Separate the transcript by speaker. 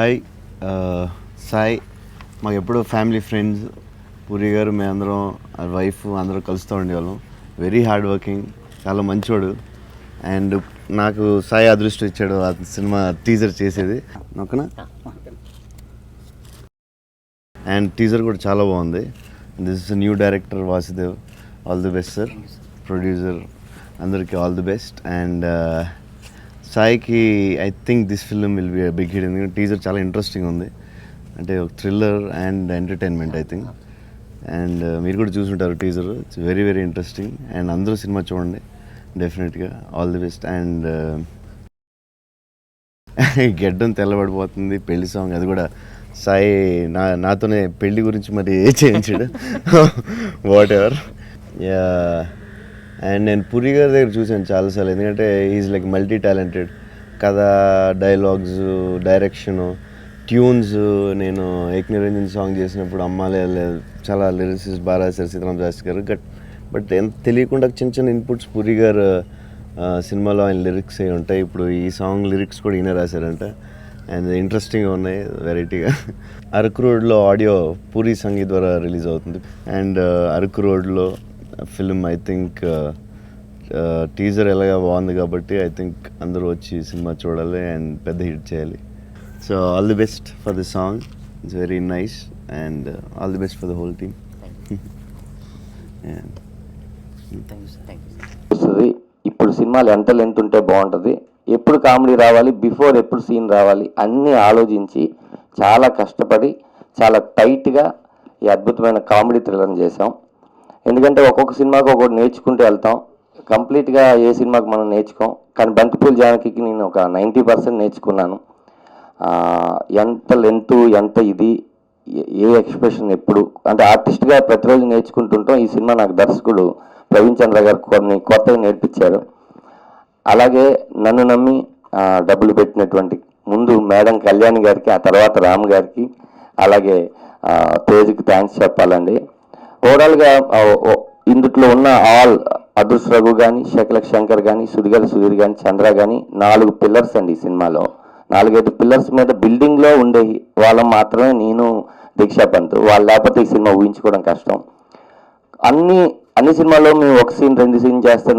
Speaker 1: Hi Sai మాకు ఎప్పుడూ family friends puri గారు మేమందరం వైఫ్ అందరూ కలుస్తూ ఉండేవాళ్ళం. వెరీ హార్డ్ వర్కింగ్, చాలా మంచోడు. అండ్ నాకు సాయి అదృష్టం ఇచ్చాడు ఆ సినిమా టీజర్ చేసేది ఓకేనా. అండ్ టీజర్ కూడా చాలా బాగుంది. This is new director Vasudev. All the best sir. Producer అందరికీ ఆల్ ది బెస్ట్. అండ్ సాయికి I think this film will be big hit. ఎందుకంటే టీజర్ చాలా ఇంట్రెస్టింగ్ ఉంది, అంటే ఒక thriller and entertainment I think. And మీరు కూడా చూసుంటారు teaser. It's very very interesting. And అందరూ సినిమా చూడండి డెఫినెట్గా. All the best. అండ్ గెడ్డం తెల్లబడిపోతుంది పెళ్లి సాంగ్, అది కూడా సాయి నాతోనే పెళ్లి గురించి మరి చేయించాడు. What ever. అండ్ నేను పురి గారి దగ్గర చూసాను చాలాసార్లు, ఎందుకంటే ఈజ్ లైక్ మల్టీ టాలెంటెడ్. కథ, డైలాగ్స్, డైరెక్షను, ట్యూన్స్. నేను ఏకనిరంజన్ సాంగ్ చేసినప్పుడు అమ్మాలే చాలా లిరిక్స్ బాగా రాశారు సీతారాం శాస్త్రి గారు. బట్ ఎంత తెలియకుండా చిన్న చిన్న ఇన్పుట్స్ పురి గారు సినిమాలో ఆయన లిరిక్స్ అయి ఉంటాయి. ఇప్పుడు ఈ సాంగ్ లిరిక్స్ కూడా ఈయన రాశారంట. అండ్ ఇంట్రెస్టింగ్గా ఉన్నాయి వెరైటీగా. అరకు రోడ్లో ఆడియో పూరి సంగీత్ ద్వారా రిలీజ్ అవుతుంది. అండ్ అరకు రోడ్లో ఫిల్మ్ ఐ థింక్ టీజర్ ఎలాగా బాగుంది కాబట్టి ఐ థింక్ అందరూ వచ్చి సినిమా చూడాలి అండ్ పెద్ద హిట్ చేయాలి. So all the best for the song. It's very nice. And all the best for the whole team.
Speaker 2: ఇప్పుడు సినిమాలు ఎంత లెంత్ ఉంటే బాగుంటుంది, ఎప్పుడు కామెడీ రావాలి, బిఫోర్ ఎప్పుడు సీన్ రావాలి అన్నీ ఆలోచించి చాలా కష్టపడి చాలా టైట్గా ఈ అద్భుతమైన కామెడీ థ్రిల్లర్ని చేసాం. ఎందుకంటే ఒక్కొక్క సినిమాకి ఒక్కొక్కటి నేర్చుకుంటూ వెళ్తాం. కంప్లీట్గా ఏ సినిమాకి మనం నేర్చుకోం, కానీ బంతిపూల్ జానకి నేను ఒక 90% నేర్చుకున్నాను. ఎంత లెంత్, ఎంత ఇది, ఏ ఎక్స్ప్రెషన్ ఎప్పుడు, అంటే ఆర్టిస్ట్గా ప్రతిరోజు నేర్చుకుంటుంటాం. ఈ సినిమా నాకు దర్శకుడు ప్రవీణ్ చంద్ర గారు కొన్ని కొత్తగా నేర్పించారు. అలాగే నన్ను నమ్మి డబ్బులు పెట్టినటువంటి ముందు మేడం కళ్యాణి గారికి, ఆ తర్వాత రామ్ గారికి, అలాగే తేజ్కి థ్యాంక్స్ చెప్పాలండి. ఓవరాల్గా ఇందులో ఉన్న ఆల్ అదృష్ రఘు కానీ, శకలక్ శంకర్ కానీ, సుధీర్ కానీ, చంద్ర కానీ 4 పిల్లర్స్ అండి ఈ సినిమాలో. 4-5 పిల్లర్స్ మీద బిల్డింగ్లో ఉండే వాళ్ళం మాత్రమే నేను, దీక్షా పంత్. వాళ్ళు లేకపోతే ఈ సినిమా ఊహించుకోవడం కష్టం. అన్ని సినిమాల్లో మేము 1 సీన్ 2 సీన్ చేస్తే నా